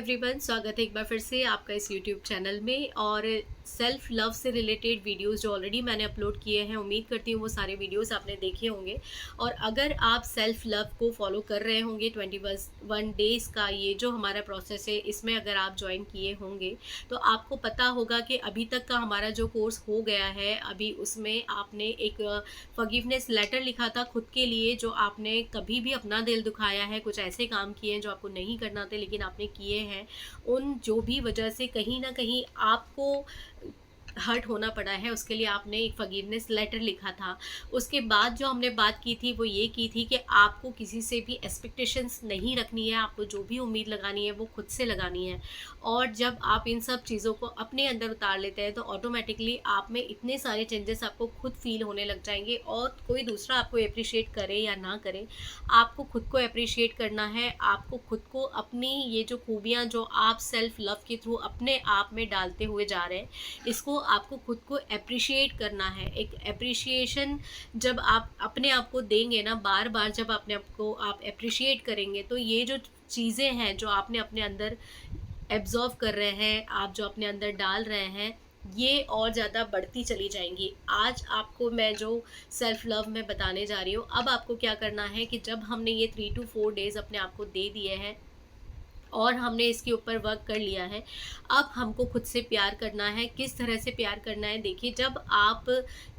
Everyone, स्वागत है एक बार फिर से आपका इस यूट्यूब चैनल में। और सेल्फ लव से रिलेटेड वीडियोस जो ऑलरेडी मैंने अपलोड किए हैं, उम्मीद करती हूँ वो सारे वीडियोस आपने देखे होंगे। और अगर आप सेल्फ लव को फॉलो कर रहे होंगे 21 डेज़ का ये जो हमारा प्रोसेस है, इसमें अगर आप ज्वाइन किए होंगे तो आपको पता होगा कि अभी तक का हमारा जो कोर्स हो गया है, अभी उसमें आपने एक फॉरगिवनेस लेटर लिखा था खुद के लिए, जो आपने कभी भी अपना दिल दुखाया है, कुछ ऐसे काम किए हैं जो आपको नहीं करना थे लेकिन आपने किए हैं। उन जो भी वजह से कहीं न कहीं आपको हर्ट होना पड़ा है, उसके लिए आपने एक फॉरगिवनेस लेटर लिखा था। उसके बाद जो हमने बात की थी वो ये की थी कि आपको किसी से भी एक्सपेक्टेशंस नहीं रखनी है, आपको जो भी उम्मीद लगानी है वो खुद से लगानी है। और जब आप इन सब चीज़ों को अपने अंदर उतार लेते हैं तो ऑटोमेटिकली आप में इतने सारे चेंजेस आपको खुद फील होने लग जाएंगे। और कोई दूसरा आपको अप्रिशिएट करे या ना करे, आपको खुद को अप्रिशिएट करना है। आपको खुद को अपनी ये जो खूबियाँ जो आप सेल्फ लव के थ्रू अपने आप में डालते हुए जा रहे हैं, इसको आपको खुद को एप्रिशिएट करना है। एक एप्रिशिएशन जब आप अपने आप को देंगे ना, बार बार जब अपने आप को आप एप्रिशिएट करेंगे, तो ये जो चीज़ें हैं जो आपने अपने अंदर एब्जॉर्व कर रहे हैं, आप जो अपने अंदर डाल रहे हैं, ये और ज़्यादा बढ़ती चली जाएंगी। आज आपको मैं जो सेल्फ लव में बताने जा रही हूँ, अब आपको क्या करना है कि जब हमने ये 3 to 4 डेज़ अपने आप को दे दिए हैं और हमने इसके ऊपर वर्क कर लिया है, अब हमको खुद से प्यार करना है। किस तरह से प्यार करना है? देखिए, जब आप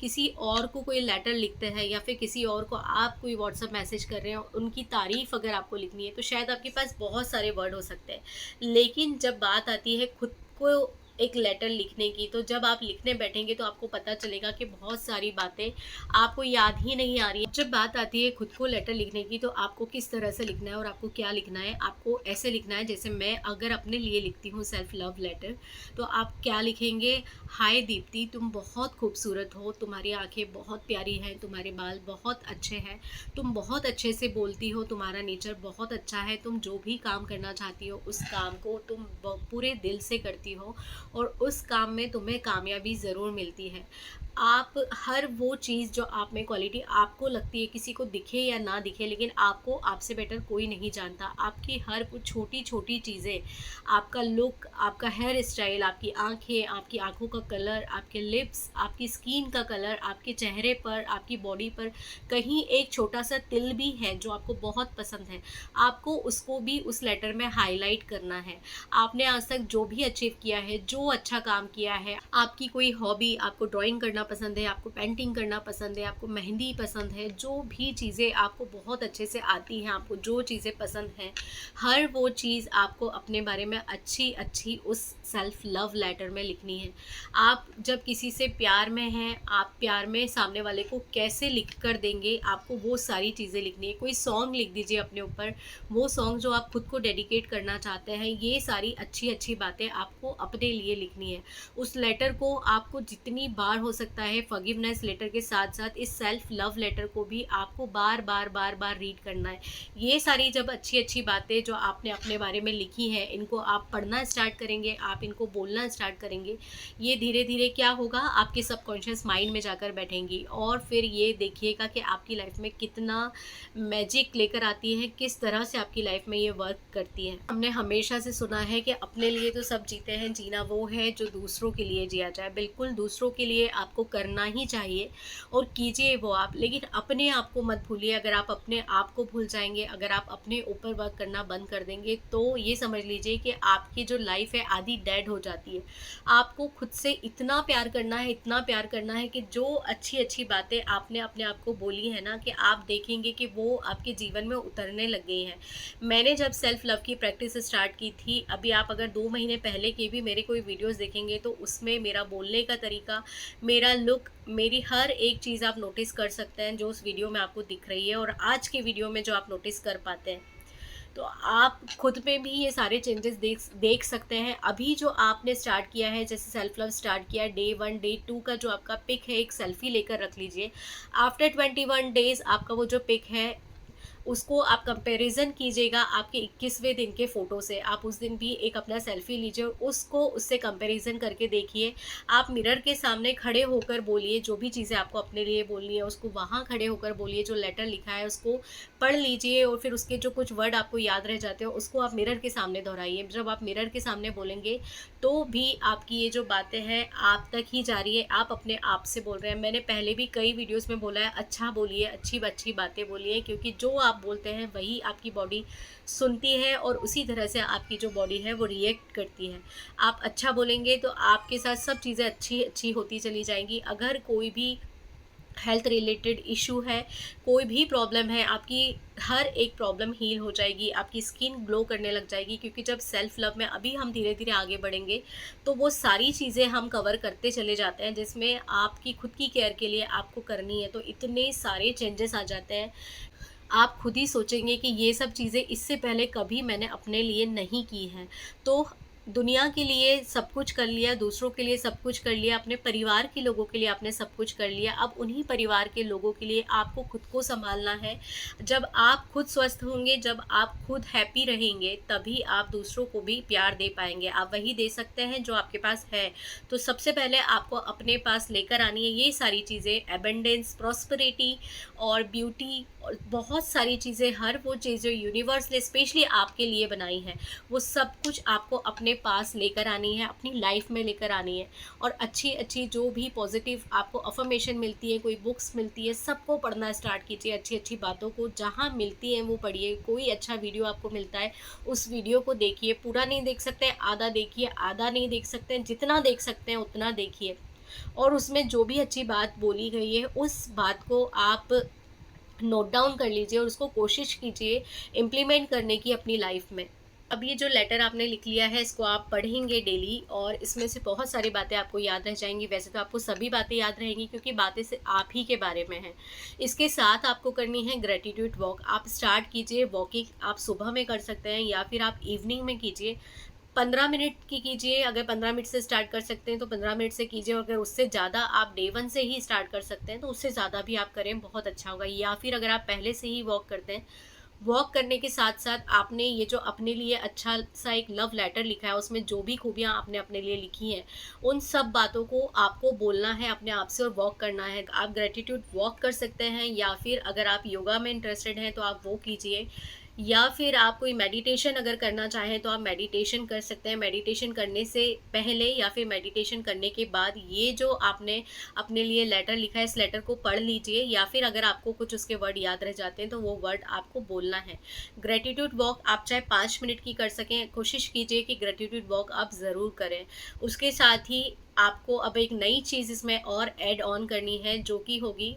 किसी और को कोई लेटर लिखते हैं या फिर किसी और को आप कोई व्हाट्सएप मैसेज कर रहे हैं, उनकी तारीफ़ अगर आपको लिखनी है तो शायद आपके पास बहुत सारे वर्ड हो सकते हैं, लेकिन जब बात आती है खुद को एक लेटर लिखने की, तो जब आप लिखने बैठेंगे तो आपको पता चलेगा कि बहुत सारी बातें आपको याद ही नहीं आ रही है। जब बात आती है खुद को लेटर लिखने की, तो आपको किस तरह से लिखना है और आपको क्या लिखना है? आपको ऐसे लिखना है जैसे मैं अगर अपने लिए लिखती हूँ सेल्फ लव लेटर, तो आप क्या लिखेंगे? हाय दीप्ति, तुम बहुत खूबसूरत हो, तुम्हारी आंखें बहुत प्यारी हैं, तुम्हारे बाल बहुत अच्छे हैं, तुम बहुत अच्छे से बोलती हो, तुम्हारा नेचर बहुत अच्छा है, तुम जो भी काम करना चाहती हो उस काम को तुम पूरे दिल से करती हो और उस काम में तुम्हें कामयाबी ज़रूर मिलती है। आप हर वो चीज़ जो आप में क्वालिटी आपको लगती है, किसी को दिखे या ना दिखे, लेकिन आपको आपसे बेटर कोई नहीं जानता। आपकी हर वो छोटी-छोटी चीज़ें, आपका लुक, आपका हेयर स्टाइल, आपकी आँखें, आपकी आँखों का कलर, आपके लिप्स, आपकी स्किन का कलर, आपके चेहरे पर, आपकी बॉडी पर कहीं एक छोटा-सा तिल भी है जो आपको बहुत पसंद है, आपको उसको भी उस लेटर में हाइलाइट करना है। आपने आज तक जो भी अचीव किया है, जो अच्छा काम किया है, आपकी कोई हॉबी, आपको ड्राइंग करना पसंद है, आपको पेंटिंग करना पसंद है, आपको मेहंदी पसंद है, जो भी चीज़ें आपको बहुत अच्छे से आती हैं, आपको जो चीज़ें पसंद हैं, हर वो चीज़ आपको अपने बारे में अच्छी उस सेल्फ लव लेटर में लिखनी है। आप जब किसी से प्यार में हैं, आप प्यार में सामने वाले को कैसे लिख कर देंगे, आपको वो सारी चीज़ें लिखनी है। कोई सॉन्ग लिख दीजिए अपने ऊपर, वो सॉन्ग जो आप खुद को डेडिकेट करना चाहते हैं, ये सारी अच्छी बातें आपको अपने लिए लिखनी है। उस लेटर को आपको जितनी बार हो सकता है, फॉरगिवनेस लेटर के साथ-साथ इस सेल्फ लव लेटर को भी आपको बार-बार रीड करना है। ये सारी जब अच्छी बातें जो आपने अपने बारे में लिखी हैं, इनको आप पढ़ना स्टार्ट करेंगे, आप इनको बोलना स्टार्ट करेंगे, ये धीरे-धीरे क्या होगा, आपके सबकॉन्शियस माइंड में जाकर बैठेंगी। और फिर ये देखिएगा कि आपकी लाइफ में कितना मैजिक लेकर आती है, किस तरह से आपकी लाइफ में ये वर्क करती है। हमने हमेशा से सुना है कि अपने लिए तो सब जीते हैं, जीना वो है जो दूसरों के लिए जिया जाए। बिल्कुल दूसरों के लिए आपको करना ही चाहिए और कीजिए वो आप, लेकिन अपने आप को मत भूलिए। अगर आप अपने आप को भूल जाएंगे, अगर आप अपने ऊपर वर्क करना बंद कर देंगे, तो ये समझ लीजिए कि आपकी जो लाइफ है आधी डेड हो जाती है। आपको खुद से इतना प्यार करना है, इतना प्यार करना है कि जो अच्छी बातें आपने अपने आप को बोली है ना, कि आप देखेंगे कि वो आपके जीवन में उतरने लग गई हैं। मैंने जब सेल्फ लव की प्रैक्टिस स्टार्ट की थी, अभी आप अगर 2 महीने पहले के भी मेरे कोई वीडियोस देखेंगे तो उसमें मेरा बोलने का तरीका, मेरा लुक, मेरी हर एक चीज़ आप नोटिस कर सकते हैं जो उस वीडियो में आपको दिख रही है और आज के वीडियो में जो आप नोटिस कर पाते हैं। तो आप खुद में भी ये सारे चेंजेस देख सकते हैं। अभी जो आपने स्टार्ट किया है, जैसे सेल्फ लव स्टार्ट किया है, डे 1 डे 2 का जो आपका पिक है, एक सेल्फी लेकर रख लीजिए। आफ्टर 21 डेज़ आपका वो जो पिक है, उसको आप कंपैरिजन कीजिएगा आपके 21वें दिन के फ़ोटो से। आप उस दिन भी एक अपना सेल्फ़ी लीजिए और उसको उससे कंपैरिजन करके देखिए। आप मिरर के सामने खड़े होकर बोलिए, जो भी चीज़ें आपको अपने लिए बोलनी है उसको वहाँ खड़े होकर बोलिए, जो लेटर लिखा है उसको पढ़ लीजिए और फिर उसके जो कुछ वर्ड आपको याद रह जाते हो उसको आप मिरर के सामने दोहराइए। जब आप मिरर के सामने बोलेंगे तो भी आपकी ये जो बातें हैं आप तक ही जा रही है, आप अपने आप से बोल रहे हैं। मैंने पहले भी कई वीडियोस में बोला है, अच्छा बोलिए, अच्छी अच्छी बातें बोलिए, क्योंकि जो आप बोलते हैं वही आपकी बॉडी सुनती है और उसी तरह से आपकी जो बॉडी है वो रिएक्ट करती है। आप अच्छा बोलेंगे तो आपके साथ सब चीज़ें अच्छी अच्छी होती चली जाएंगी। अगर कोई भी हेल्थ रिलेटेड इशू है, कोई भी प्रॉब्लम है, आपकी हर एक प्रॉब्लम हील हो जाएगी, आपकी स्किन ग्लो करने लग जाएगी। क्योंकि जब सेल्फ लव में अभी हम धीरे धीरे आगे बढ़ेंगे तो वो सारी चीज़ें हम कवर करते चले जाते हैं जिसमें आपकी खुद की केयर के लिए आपको करनी है, तो इतने सारे चेंजेस आ जाते हैं। आप खुद ही सोचेंगे कि ये सब चीज़ें इससे पहले कभी मैंने अपने लिए नहीं की हैं। तो दुनिया के लिए सब कुछ कर लिया, दूसरों के लिए सब कुछ कर लिया, अपने परिवार के लोगों के लिए आपने सब कुछ कर लिया। अब उन्हीं परिवार के लोगों के लिए आपको खुद को सँभालना है। जब आप खुद स्वस्थ होंगे, जब आप खुद हैप्पी रहेंगे, तभी आप दूसरों को भी प्यार दे पाएँगे। आप वही दे सकते हैं जो आपके पास है। तो सबसे पहले आपको अपने पास लेकर आनी है ये सारी चीज़ें, एबंडेंस, प्रॉस्पेरिटी और ब्यूटी और बहुत सारी चीज़ें, हर वो चीज़ जो यूनिवर्स ने स्पेशली आपके लिए बनाई है, वो सब कुछ आपको अपने पास लेकर आनी है, अपनी लाइफ में लेकर आनी है। और अच्छी अच्छी जो भी पॉजिटिव आपको अफर्मेशन मिलती है, कोई बुक्स मिलती है, सबको पढ़ना स्टार्ट कीजिए। अच्छी अच्छी बातों को जहाँ मिलती हैं वो पढ़िए। कोई अच्छा वीडियो आपको मिलता है उस वीडियो को देखिए। पूरा नहीं देख सकते आधा देखिए, आधा नहीं देख सकते जितना देख सकते हैं उतना देखिए। और उसमें जो भी अच्छी बात बोली गई है उस बात को आप नोट डाउन कर लीजिए और उसको कोशिश कीजिए इम्प्लीमेंट करने की अपनी लाइफ में। अब ये जो लेटर आपने लिख लिया है इसको आप पढ़ेंगे डेली और इसमें से बहुत सारी बातें आपको याद रह जाएंगी। वैसे तो आपको सभी बातें याद रहेंगी क्योंकि बातें से आप ही के बारे में हैं। इसके साथ आपको करनी है ग्रेटिट्यूड वॉक। आप स्टार्ट कीजिए वॉकिंग, आप सुबह में कर सकते हैं या फिर आप इवनिंग में कीजिए। 15 मिनट की कीजिए। अगर 15 मिनट से स्टार्ट कर सकते हैं तो 15 मिनट से कीजिए। अगर उससे ज़्यादा आप डे 1 से ही स्टार्ट कर सकते हैं तो उससे ज़्यादा भी आप करें, बहुत अच्छा होगा। या फिर अगर आप पहले से ही वॉक करते हैं, वॉक करने के साथ साथ आपने ये जो अपने लिए अच्छा सा एक लव लेटर लिखा है उसमें जो भी खूबियाँ आपने अपने लिए लिखी हैं उन सब बातों को आपको बोलना है अपने आप से और वॉक करना है। आप ग्रेटिट्यूड वॉक कर सकते हैं या फिर अगर आप योगा में इंटरेस्टेड हैं तो आप वो कीजिए। या फिर आप कोई मेडिटेशन अगर करना चाहें तो आप मेडिटेशन कर सकते हैं। मेडिटेशन करने से पहले या फिर मेडिटेशन करने के बाद ये जो आपने अपने लिए लेटर लिखा है इस लेटर को पढ़ लीजिए। या फिर अगर आपको कुछ उसके वर्ड याद रह जाते हैं तो वो वर्ड आपको बोलना है। ग्रेटिट्यूड वॉक आप चाहे 5 मिनट की कर सकें, कोशिश कीजिए कि ग्रेटिट्यूड वॉक आप ज़रूर करें। उसके साथ ही आपको अब एक नई चीज़ इसमें और ऐड ऑन करनी है जो कि होगी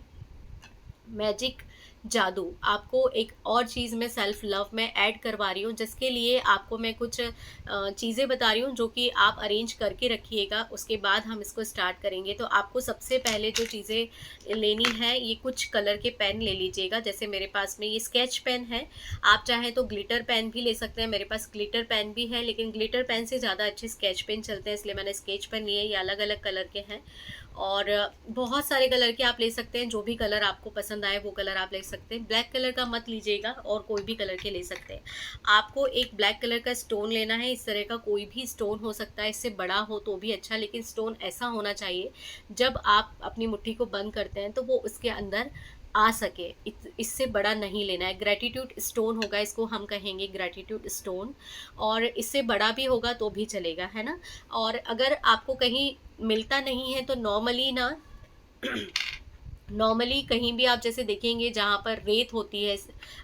मैजिक, जादू। आपको एक और चीज़ मैं सेल्फ लव में ऐड करवा रही हूँ जिसके लिए आपको मैं कुछ चीज़ें बता रही हूँ जो कि आप अरेंज करके रखिएगा। उसके बाद हम इसको स्टार्ट करेंगे। तो आपको सबसे पहले जो चीज़ें लेनी है ये कुछ कलर के पेन ले लीजिएगा। जैसे मेरे पास में ये स्केच पेन है, आप चाहें तो ग्लिटर पेन भी ले सकते हैं। मेरे पास ग्लिटर पेन भी है लेकिन ग्लिटर पेन से ज़्यादा अच्छे स्केच पेन चलते हैं इसलिए मैंने स्केच पेन लिए। ये अलग अलग कलर के हैं और बहुत सारे कलर के आप ले सकते हैं। जो भी कलर आपको पसंद आए वो कलर आप ले सकते हैं। ब्लैक कलर का मत लीजिएगा और कोई भी कलर के ले सकते हैं। आपको एक ब्लैक कलर का स्टोन लेना है। इस तरह का कोई भी स्टोन हो सकता है, इससे बड़ा हो तो भी अच्छा, लेकिन स्टोन ऐसा होना चाहिए जब आप अपनी मुट्ठी को बंद करते हैं तो वो उसके अंदर आ सके। इससे बड़ा नहीं लेना है। ग्रेटिट्यूड स्टोन होगा, इसको हम कहेंगे ग्रेटिट्यूड स्टोन। और इससे बड़ा भी होगा तो भी चलेगा, है ना। और अगर आपको कहीं मिलता नहीं है तो नॉर्मली कहीं भी आप जैसे देखेंगे जहाँ पर रेत होती है,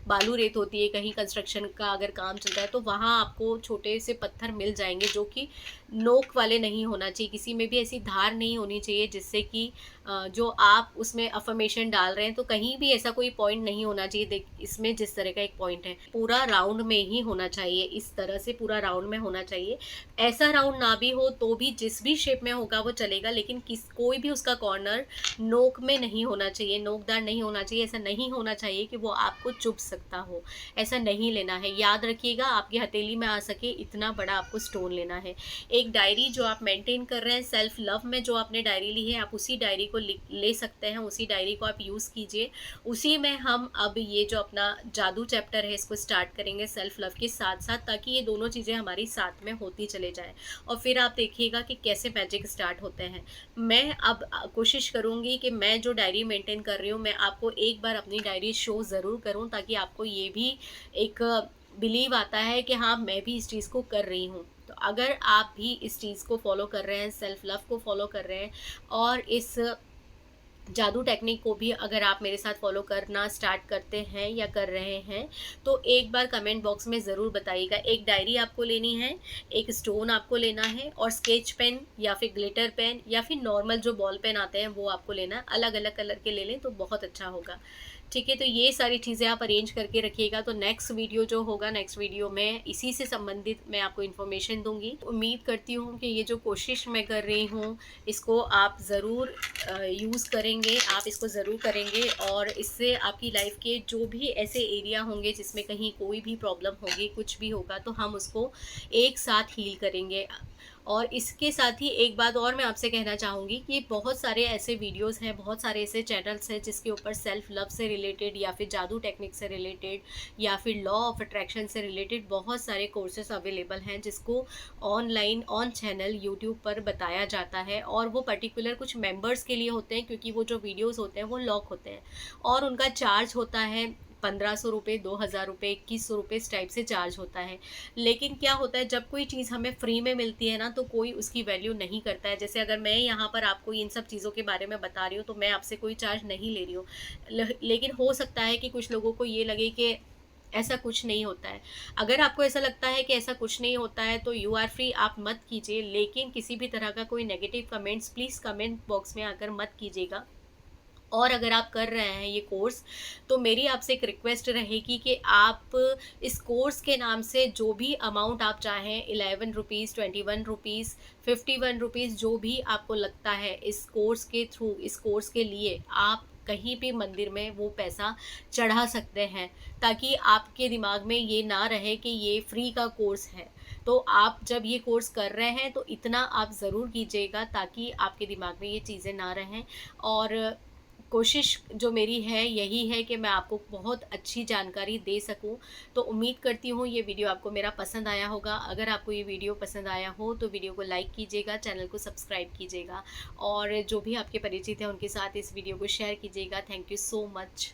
बालू रेत होती है, कहीं कंस्ट्रक्शन का अगर काम चल रहा है तो वहाँ आपको छोटे से पत्थर मिल जाएंगे जो कि नोक वाले नहीं होना चाहिए। किसी में भी ऐसी धार नहीं होनी चाहिए जिससे कि जो आप उसमें अफर्मेशन डाल रहे हैं तो कहीं भी ऐसा कोई पॉइंट नहीं होना चाहिए। देख इसमें जिस तरह का एक पॉइंट है पूरा राउंड में ही होना चाहिए, इस तरह से पूरा राउंड में होना चाहिए। ऐसा राउंड ना भी हो तो भी जिस भी शेप में होगा वो चलेगा, लेकिन कोई भी उसका कॉर्नर नोक में नहीं होना चाहिए, नोकदार नहीं होना चाहिए। ऐसा नहीं होना चाहिए कि वो आपको चुभ सकता हो, ऐसा नहीं लेना है। याद रखिएगा आपकी हथेली में आ सके इतना बड़ा आपको स्टोन लेना है। एक डायरी जो आप मेंटेन कर रहे हैं सेल्फ लव में, जो आपने डायरी ली है, आप उसी डायरी को ले सकते हैं, उसी डायरी को आप यूज़ कीजिए। उसी में हम अब ये जो अपना जादू चैप्टर है इसको स्टार्ट करेंगे सेल्फ लव के साथ साथ, ताकि ये दोनों चीज़ें हमारी साथ में होती चले जाएँ और फिर आप देखिएगा कि कैसे मैजिक स्टार्ट होते हैं। मैं अब कोशिश करूँगी कि मैं जो डायरी मेंटेन कर रही हूँ, मैं आपको एक बार अपनी डायरी शो ज़रूर करूँ, ताकि आपको ये भी एक बिलीव आता है कि हाँ, मैं भी इस चीज़ को कर रही हूँ। तो अगर आप भी इस चीज़ को फॉलो कर रहे हैं, सेल्फ लव को फॉलो कर रहे हैं और इस जादू टेक्निक को भी अगर आप मेरे साथ फॉलो करना स्टार्ट करते हैं या कर रहे हैं, तो एक बार कमेंट बॉक्स में ज़रूर बताइएगा। एक डायरी आपको लेनी है, एक स्टोन आपको लेना है और स्केच पेन या फिर ग्लिटर पेन या फिर नॉर्मल जो बॉल पेन आते हैं वो आपको लेना है। अलग अलग कलर के ले लें तो बहुत अच्छा होगा। ठीक है, तो ये सारी चीज़ें आप अरेंज करके रखिएगा। तो नेक्स्ट वीडियो जो होगा, नेक्स्ट वीडियो में इसी से संबंधित मैं आपको इन्फॉर्मेशन दूंगी। उम्मीद करती हूँ कि ये जो कोशिश मैं कर रही हूँ इसको आप ज़रूर यूज़ करेंगे, आप इसको ज़रूर करेंगे और इससे आपकी लाइफ के जो भी ऐसे एरिया होंगे जिसमें कहीं कोई भी प्रॉब्लम होगी, कुछ भी होगा, तो हम उसको एक साथ हील करेंगे। और इसके साथ ही एक बात और मैं आपसे कहना चाहूँगी कि बहुत सारे ऐसे वीडियोस हैं, बहुत सारे ऐसे चैनल्स हैं जिसके ऊपर सेल्फ लव से रिलेटेड या फिर जादू टेक्निक से रिलेटेड या फिर लॉ ऑफ अट्रैक्शन से रिलेटेड बहुत सारे कोर्सेस अवेलेबल हैं, जिसको ऑनलाइन ऑन चैनल यूट्यूब पर बताया जाता है। और वो पर्टिकुलर कुछ मेंबर्स के लिए होते हैं, क्योंकि वो जो वीडियोज़ होते हैं वो लॉक होते हैं और उनका चार्ज होता है 1500 रुपये, 2000 रुपये, 2100 रुपये, इस टाइप से चार्ज होता है। लेकिन क्या होता है, जब कोई चीज़ हमें फ्री में मिलती है ना, तो कोई उसकी वैल्यू नहीं करता है। जैसे अगर मैं यहाँ पर आपको इन सब चीज़ों के बारे में बता रही हूँ, तो मैं आपसे कोई चार्ज नहीं ले रही हूँ। लेकिन हो सकता है कि कुछ लोगों को ये लगे कि ऐसा कुछ नहीं होता है। अगर आपको ऐसा लगता है कि ऐसा कुछ नहीं होता है, तो यू आर फ्री, आप मत कीजिए। लेकिन किसी भी तरह का कोई negative comments please comment box में आकर मत कीजिएगा। और अगर आप कर रहे हैं ये कोर्स, तो मेरी आपसे एक रिक्वेस्ट रहेगी कि आप इस कोर्स के नाम से जो भी अमाउंट आप चाहें, 11 रुपीज़, 21 रुपीज़, 51 रुपीज़, जो भी आपको लगता है इस कोर्स के थ्रू, इस कोर्स के लिए आप कहीं भी मंदिर में वो पैसा चढ़ा सकते हैं, ताकि आपके दिमाग में ये ना रहे कि ये फ्री का कोर्स है। तो आप जब ये कोर्स कर रहे हैं तो इतना आप ज़रूर कीजिएगा, ताकि आपके दिमाग में ये चीज़ें ना रहें। और कोशिश जो मेरी है यही है कि मैं आपको बहुत अच्छी जानकारी दे सकूं। तो उम्मीद करती हूँ ये वीडियो आपको मेरा पसंद आया होगा। अगर आपको ये वीडियो पसंद आया हो तो वीडियो को लाइक कीजिएगा, चैनल को सब्सक्राइब कीजिएगा और जो भी आपके परिचित हैं उनके साथ इस वीडियो को शेयर कीजिएगा। Thank you so much.